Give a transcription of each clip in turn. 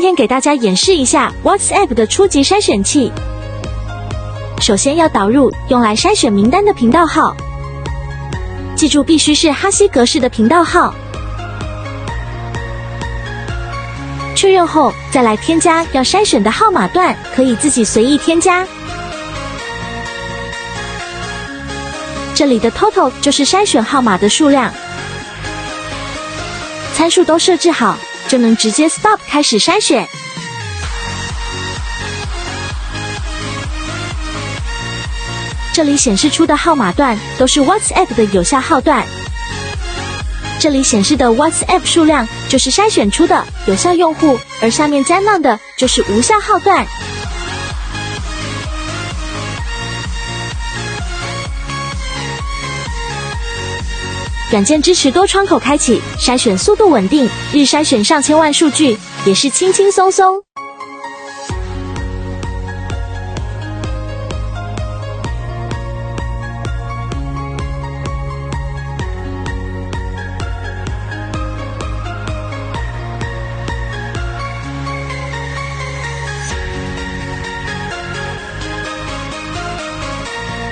天给大家演示一下 WhatsApp 的初级筛选器。首先要导入用来筛选名单的频道号，记住必须是哈希格式的频道号。确认后，再来添加要筛选的号码段，可以自己随意添加。这里的 total 就是筛选号码的数量，参数都设置好，就能直接 stop 开始筛选。这里显示出的号码段都是 WhatsApp 的有效号段。这里显示的 WhatsApp 数量就是筛选出的有效用户，而下面加 none 的就是无效号段。软件支持多窗口开启，筛选速度稳定，日筛选上千万数据，也是轻轻松松。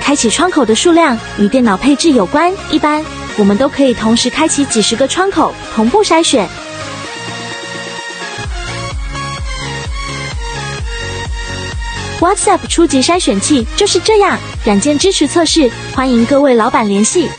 开启窗口的数量与电脑配置有关，一般我们都可以同时开启几十个窗口，同步筛选。WhatsApp 初级筛选器就是这样，软件支持测试，欢迎各位老板联系。